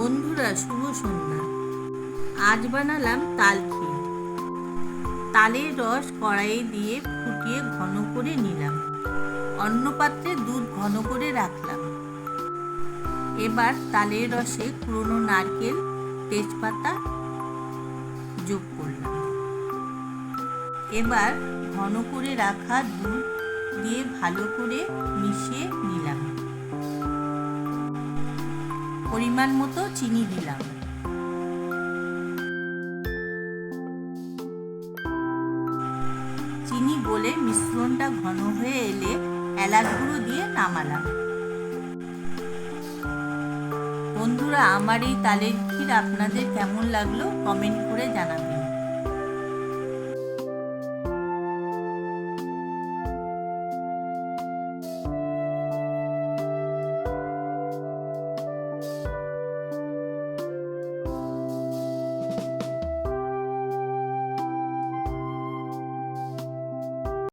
বন্ধুরা, শুভ সন্ধ্যা। আজ বানালাম তাল ক্ষীর। তালের রস কড়াইয়ে দিয়ে ফুটিয়ে ঘন করে নিলাম। অন্য পাত্রে দুধ ঘন করে রাখলাম। এবার তালের রসে কুড়োনো নারকেল, তেজপাতা যোগ করলাম। এবার ঘন করে রাখা দুধ দিয়ে ভালো করে মিশিয়ে নিলাম। পরিমাণ মতো চিনি দিলাম। চিনি গলে মিশ্রণটা ঘন হয়ে এলে এলাচ গুঁড়ো দিয়ে নামালাম। বন্ধুরা, আমার এই তালের ক্ষীর আপনাদের কেমন লাগলো কমেন্ট করে জানাবেন।